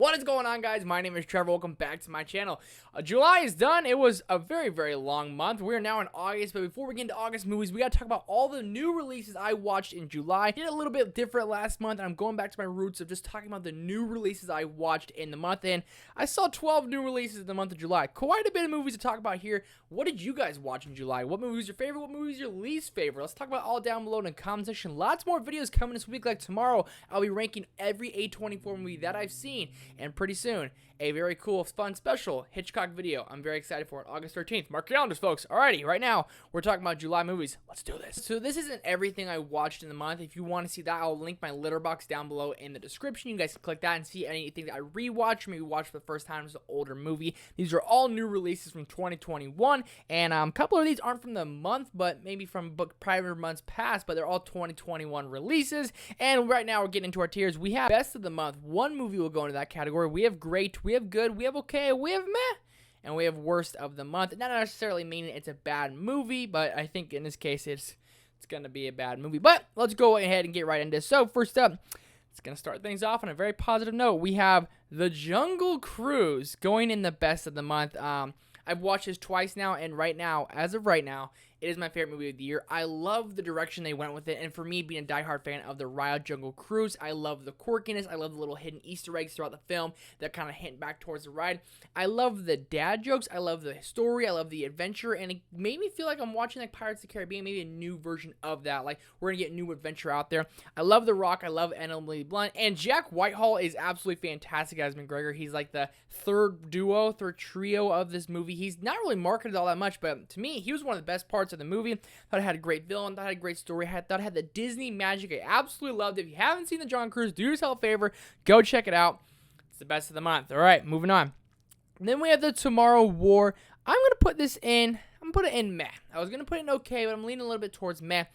What is going on, guys? My name is Trevor. Welcome back to my channel. July is done. It was a very, very long month. We are now in August, but before we get into August movies, we got to talk about all the new releases I watched in July. I did a little bit different last month, and I'm going back to my roots of just talking about the new releases I watched in the month, and I saw 12 new releases in the month of July. Quite a bit of movies to talk about here. What did you guys watch in July? What movie was your favorite? What movie was your least favorite? Let's talk about all down below in the comment section. Lots more videos coming this week. Like tomorrow, I'll be ranking every A24 movie that I've seen, and pretty soon, a very cool, fun, special Hitchcock video. I'm very excited for it. August 13th. Mark your calendars, folks. Alrighty, right now, we're talking about July movies. Let's do this. So this isn't everything I watched in the month. If you want to see that, I'll link my Letterboxd down below in the description. You guys can click that and see anything that I rewatched or maybe watched for the first time as an older movie. These are all new releases from 2021, and a couple of these aren't from the month, but maybe from prior months past, but they're all 2021 releases. And right now, we're getting into our tiers. We have Best of the Month. One movie will go into that category. We have Great, we have Good, we have Okay, we have Meh, and we have Worst of the Month. Not necessarily meaning it's a bad movie, but I think in this case it's going to be a bad movie. But let's go ahead and get right into this. So first up, it's going to start things off on a very positive note. We have The Jungle Cruise going in the Best of the Month. I've watched this twice now, and right now, as of right now, it is my favorite movie of the year. I love the direction they went with it, and for me, being a diehard fan of the Wild Jungle Cruise, I love the quirkiness. I love the little hidden Easter eggs throughout the film that kind of hint back towards the ride. I love the dad jokes. I love the story. I love the adventure, and it made me feel like I'm watching like Pirates of the Caribbean, maybe a new version of that. Like, we're going to get new adventure out there. I love The Rock. I love Emily Blunt, and Jack Whitehall is absolutely fantastic as McGregor. He's like the third trio of this movie. He's not really marketed all that much, but to me, he was one of the best parts of the movie. Thought it had a great villain, thought it had a great story, thought it had the Disney magic. I absolutely loved it. If you haven't seen The Jungle Cruise, do yourself a favor, go check it out. It's the best of the month. All right, moving on. And then we have The Tomorrow War. I'm going to put this in, I'm going to put it in meh. I was going to put it in okay, but I'm leaning a little bit towards meh.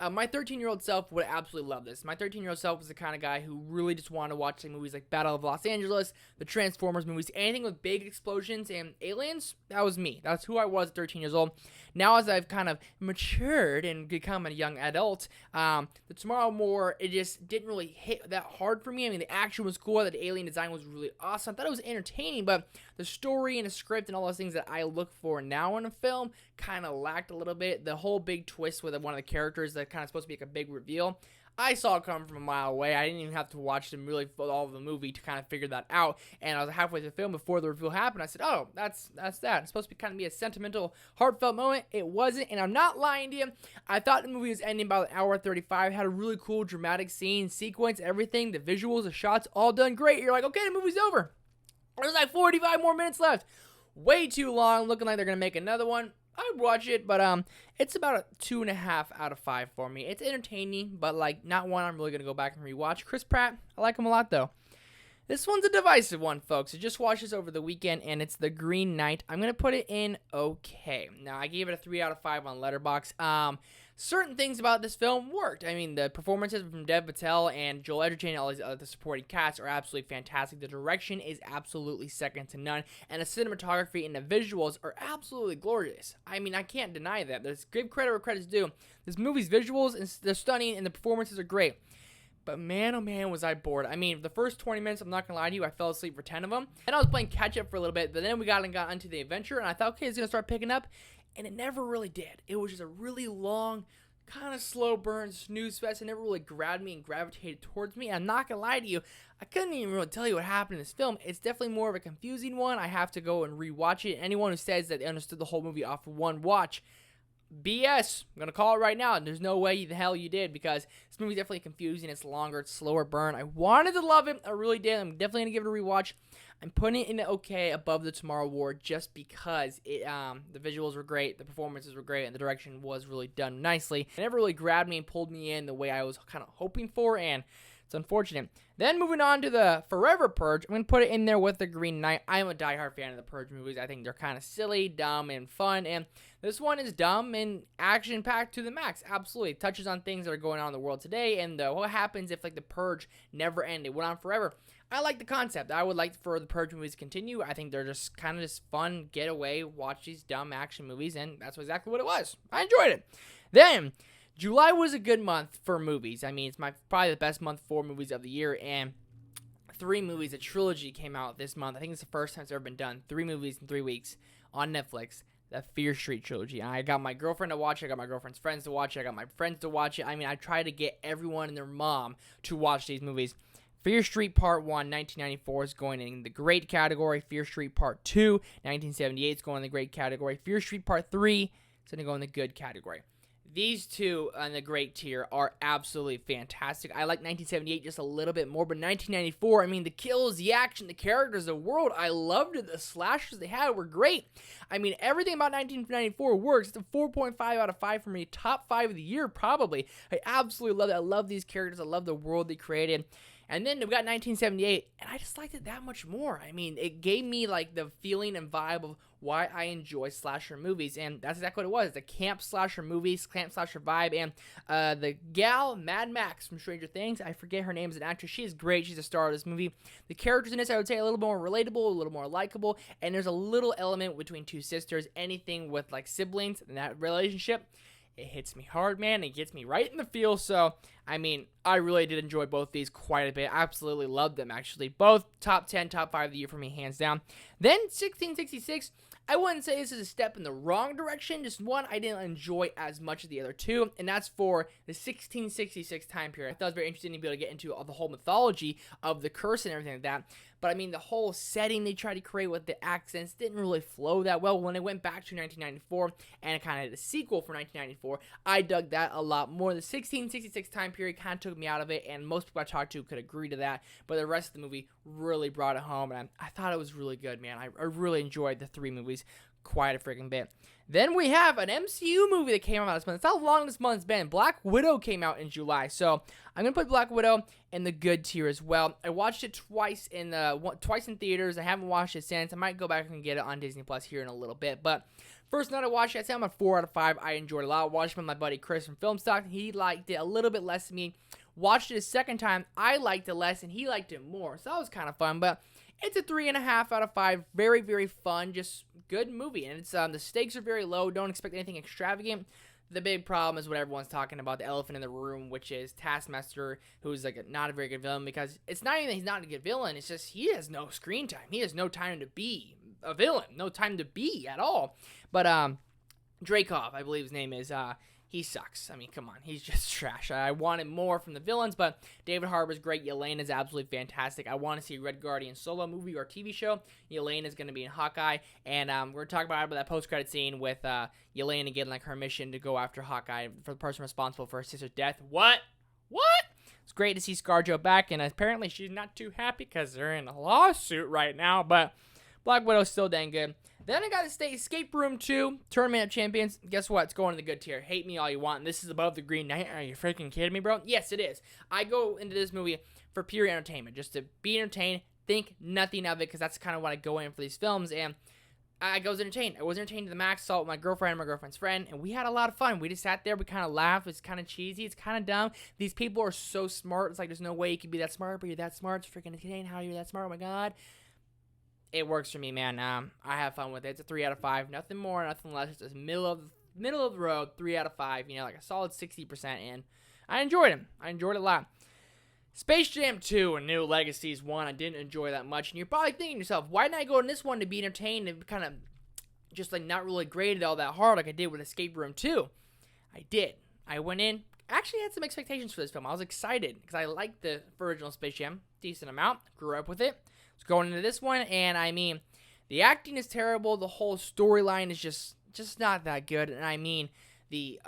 My 13-year-old self would absolutely love this. My 13-year-old self was the kind of guy who really just wanted to watch like, movies like Battle of Los Angeles, the Transformers movies, anything with big explosions and aliens. That was me. That's who I was at 13 years old. Now, as I've kind of matured and become a young adult, The Tomorrow War, it just didn't really hit that hard for me. I mean, the action was cool. The alien design was really awesome. I thought it was entertaining, but the story and the script and all those things that I look for now in a film kind of lacked a little bit. The whole big twist with one of the characters that kind of supposed to be like a big reveal, I saw it come from a mile away. I didn't even have to watch them really for all of the movie to kind of figure that out. And I was halfway through the film before the reveal happened. I said, "Oh, that's that." It's supposed to be kind of be a sentimental, heartfelt moment. It wasn't, and I'm not lying to you. I thought the movie was ending about an hour 35. It had a really cool, dramatic scene, sequence, everything, the visuals, the shots, all done great. You're like, okay, the movie's over. There's like 45 more minutes left. Way too long. Looking like they're gonna make another one. I'd watch it, but it's about a 2.5 out of 5 for me. It's entertaining, but like not one I'm really gonna go back and rewatch. Chris Pratt, I like him a lot though. This one's a divisive one, folks. I just watched this over the weekend, and it's The Green Knight. I'm gonna put it in okay. Now I gave it a 3 out of 5 on Letterboxd. Certain things about this film worked. I mean, the performances from Dev Patel and Joel Edgerton and all these other supporting cast are absolutely fantastic. The direction is absolutely second to none, and the cinematography and the visuals are absolutely glorious. I mean, I can't deny that. There's give credit where credit's due. This movie's visuals, they're stunning, and the performances are great. But man, oh man, was I bored. I mean, the first 20 minutes, I'm not going to lie to you, I fell asleep for 10 of them. And I was playing catch-up for a little bit, but then we got into the adventure, and I thought, okay, it's going to start picking up. And it never really did. It was just a really long, kind of slow burn snooze fest. It never really grabbed me and gravitated towards me. And I'm not going to lie to you, I couldn't even really tell you what happened in this film. It's definitely more of a confusing one. I have to go and rewatch it. Anyone who says that they understood the whole movie off of one watch, BS. I'm going to call it right now. There's no way the hell you did, because this movie's definitely confusing. It's longer. It's slower burn. I wanted to love it. I really did. I'm definitely going to give it a rewatch. I'm putting it in the okay above The Tomorrow War just because it the visuals were great, the performances were great, and the direction was really done nicely. It never really grabbed me and pulled me in the way I was kind of hoping for, and it's unfortunate. Then moving on to the Forever Purge, I'm going to put it in there with The Green Knight. I'm a diehard fan of the Purge movies. I think they're kind of silly, dumb, and fun, and this one is dumb and action-packed to the max. Absolutely. It touches on things that are going on in the world today, and what happens if like the Purge never ended, went on forever. I like the concept. I would like for the Purge movies to continue. I think they're just kind of just fun, getaway, watch these dumb action movies, and that's exactly what it was. I enjoyed it. Then, July was a good month for movies. I mean, it's probably the best month for movies of the year, and 3 movies, a trilogy came out this month. I think it's the first time it's ever been done. 3 movies in 3 weeks on Netflix. The Fear Street trilogy. I got my girlfriend to watch it. I got my girlfriend's friends to watch it. I got my friends to watch it. I mean, I try to get everyone and their mom to watch these movies. Fear Street Part 1, 1994 is going in the great category. Fear Street Part 2, 1978 is going in the great category. Fear Street Part 3 is going to go in the good category. These two on the great tier are absolutely fantastic. I like 1978 just a little bit more, but 1994, I mean, the kills, the action, the characters, the world, I loved it. The slashers they had were great. I mean, everything about 1994 works. It's a 4.5 out of 5 for me. Top 5 of the year, probably. I absolutely love it. I love these characters. I love the world they created. And then we got 1978, and I just liked it that much more. I mean, it gave me, like, the feeling and vibe of why I enjoy slasher movies, and that's exactly what it was. It's a camp slasher movies, camp slasher vibe, and the gal, Mad Max from Stranger Things, I forget her name as an actress. She is great. She's a star of this movie. The characters in this, I would say, a little more relatable, a little more likable, and there's a little element between two sisters, anything with, like, siblings and that relationship. It hits me hard, man. It gets me right in the feel. So, I mean, I really did enjoy both these quite a bit. I absolutely loved them, actually. Both top 10, top 5 of the year for me, hands down. Then, 1666, I wouldn't say this is a step in the wrong direction. Just one I didn't enjoy as much as the other two, and that's for the 1666 time period. I thought it was very interesting to be able to get into the whole mythology of the curse and everything like that. But, I mean, the whole setting they tried to create with the accents didn't really flow that well. When it went back to 1994 and it kind of had a sequel for 1994, I dug that a lot more. The 1666 time period kind of took me out of it, and most people I talked to could agree to that. But the rest of the movie really brought it home, and I thought it was really good, man. I really enjoyed the 3 movies quite a freaking bit. Then we have an MCU movie that came out this month. That's how long this month's been. Black Widow came out in July, so I'm gonna put Black Widow in the good tier as well. I watched it twice in theaters. I haven't watched it since. I might go back and get it on Disney Plus here in a little bit. But first night I watched it, I'd say I'm a 4 out of 5. I enjoyed it a lot. I watched it with my buddy Chris from Filmstock. He liked it a little bit less than me. Watched it a second time. I liked it less, and he liked it more. So that was kind of fun. But it's a 3.5 out of 5. Very, very fun. Just good movie. And it's the stakes are very low. Don't expect anything extravagant. The big problem is what everyone's talking about, the elephant in the room, which is Taskmaster, who's like not a very good villain, because it's not even that he's not a good villain. It's just he has no screen time. He has no time to be a villain. No time to be at all. But Dreykov, I believe his name is, he sucks. I mean, come on. He's just trash. I wanted more from the villains, but David Harbour's great. Yelena's absolutely fantastic. I want to see a Red Guardian solo movie or TV show. Yelena's going to be in Hawkeye, and we're talking about that post-credit scene with Yelena getting like her mission to go after Hawkeye for the person responsible for her sister's death. What? It's great to see ScarJo back, and apparently she's not too happy because they're in a lawsuit right now, but Black Widow's still dang good. Then I got to stay Escape Room 2, Tournament of Champions. Guess what? It's going in the good tier. Hate me all you want. This is above the Green Knight. Are you freaking kidding me, bro? Yes, it is. I go into this movie for pure entertainment, just to be entertained, think nothing of it, because that's kind of what I go in for these films, and I was entertained. I was entertained to the max. Saw it with my girlfriend and my girlfriend's friend, and we had a lot of fun. We just sat there. We kind of laughed. It's kind of cheesy. It's kind of dumb. These people are so smart. It's like there's no way you could be that smart, but you're that smart. It's freaking entertaining. How are you that smart? Oh, my God. It works for me, man. I have fun with it. It's a 3 out of 5. Nothing more, nothing less. It's just middle of the road, 3 out of 5. You know, like a solid 60%. And I enjoyed him. I enjoyed it a lot. Space Jam 2 and New Legacies 1, I didn't enjoy that much. And you're probably thinking to yourself, why didn't I go in this one to be entertained and kind of just like not really graded all that hard like I did with Escape Room 2? I did. I went in, actually had some expectations for this film. I was excited because I liked the original Space Jam decent amount. Grew up with it. Going into this one, and I mean, the acting is terrible. The whole storyline is just not that good. And I mean, the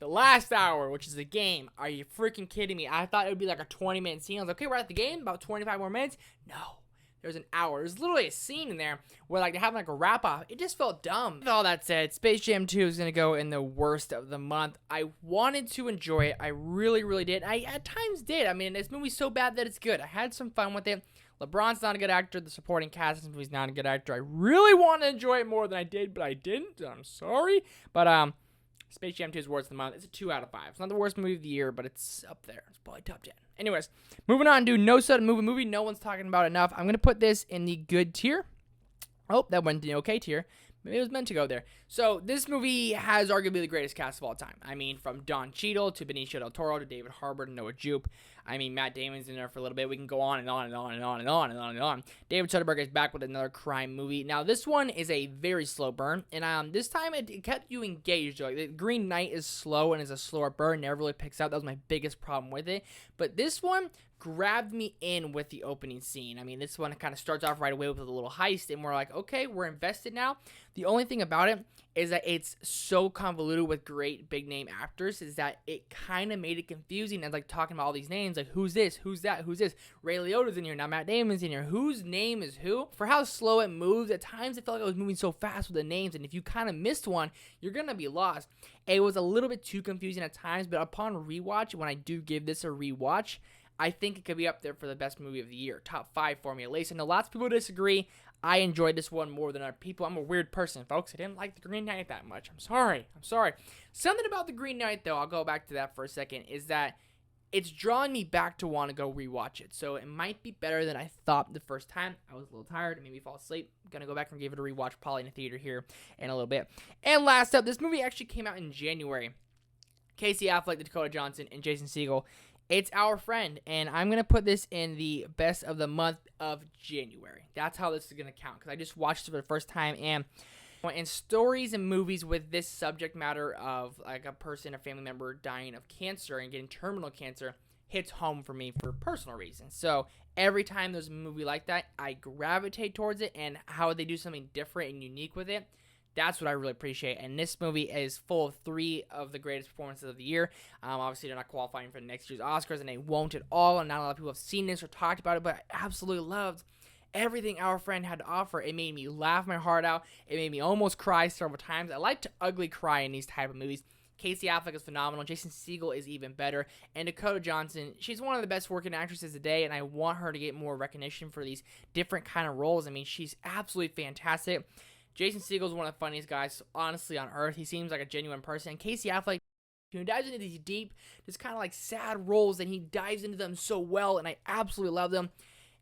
last hour, which is the game. Are you freaking kidding me? I thought it would be like a 20-minute scene. I was like, okay, we're at the game, about 25 more minutes. No, there's an hour. There's literally a scene in there where like they have like a wrap off. It just felt dumb. With all that said, Space Jam 2 is gonna go in the worst of the month. I wanted to enjoy it. I really, really did. I at times did. I mean, this movie's so bad that it's good. I had some fun with it. LeBron's not a good actor. The supporting cast in this movie's not a good actor. I really want to enjoy it more than I did, but I didn't. I'm sorry. But Space Jam 2 is worst of the month. It's a 2 out of 5. It's not the worst movie of the year, but it's up there. It's probably top 10. Anyways, moving on to No Sudden Movie no one's talking about enough. I'm going to put this in the good tier. Oh, that went in the okay tier. Maybe it was meant to go there. So this movie has arguably the greatest cast of all time. I mean, from Don Cheadle to Benicio del Toro to David Harbour to Noah Jupe. I mean, Matt Damon's in there for a little bit. We can go on and on and on and on and on and on and on. David Soderbergh is back with another crime movie. Now, this one is a very slow burn, and this time it kept you engaged. Like, the Green Knight is slow and is a slower burn, never really picks up. That was my biggest problem with it. But this one grabbed me in with the opening scene. I mean, this one kind of starts off right away with a little heist, and we're like, okay, we're invested now. The only thing about it is that it's so convoluted with great big name actors is that it kind of made it confusing and like talking about all these names, like who's this, who's that, who's this. Ray Liotta's in here, now Matt Damon's in here. Whose name is who? For how slow it moves, at times it felt like I was moving so fast with the names, and if you kind of missed one, you're going to be lost. It was a little bit too confusing at times, but upon rewatch, when I do give this a rewatch, I think it could be up there for the best movie of the year. Top 5 for me, at least. I know lots of people disagree. I enjoyed this one more than other people. I'm a weird person, folks. I didn't like The Green Knight that much. I'm sorry. Something about The Green Knight, though, I'll go back to that for a second, is that it's drawing me back to want to go rewatch it. So it might be better than I thought the first time. I was a little tired. It made me fall asleep. I'm going to go back and give it a rewatch probably in a theater here in a little bit. And last up, this movie actually came out in January. Casey Affleck, Dakota Johnson, and Jason Segel. It's Our Friend, and I'm going to put this in the best of the month of January. That's how this is going to count, because I just watched it for the first time, and stories and movies with this subject matter of like a person, a family member dying of cancer and getting terminal cancer hits home for me for personal reasons. So every time there's a movie like that, I gravitate towards it, and how they do something different and unique with it. That's what I really appreciate, and this movie is full of 3 of the greatest performances of the year. Obviously, they're not qualifying for next year's Oscars, and they won't at all, and not a lot of people have seen this or talked about it, but I absolutely loved everything Our Friend had to offer. It made me laugh my heart out. It made me almost cry several times. I like to ugly cry in these type of movies. Casey Affleck is phenomenal. Jason Segel is even better. And Dakota Johnson, she's one of the best working actresses today, and I want her to get more recognition for these different kind of roles. I mean, she's absolutely fantastic. Jason Segel is one of the funniest guys, honestly, on earth. He seems like a genuine person. And Casey Affleck, he dives into these deep, just kind of like sad roles, and he dives into them so well, and I absolutely love them.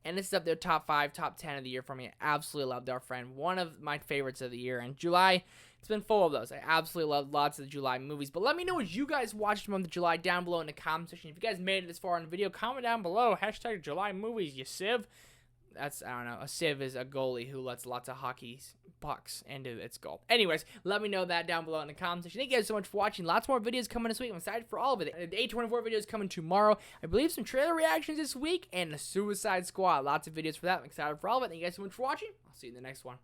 And this is up there, top 5, top 10 of the year for me. I absolutely loved Our Friend. One of my favorites of the year. And July, it's been full of those. I absolutely loved lots of the July movies. But let me know what you guys watched from the July down below in the comment section. If you guys made it this far in the video, comment down below. Hashtag July movies, you sieve. That's, I don't know, a sieve is a goalie who lets lots of hockey pucks into its goal. Anyways, let me know that down below in the comment section. Thank you guys so much for watching. Lots more videos coming this week. I'm excited for all of it. The A24 video is coming tomorrow. I believe some trailer reactions this week and the Suicide Squad. Lots of videos for that. I'm excited for all of it. Thank you guys so much for watching. I'll see you in the next one.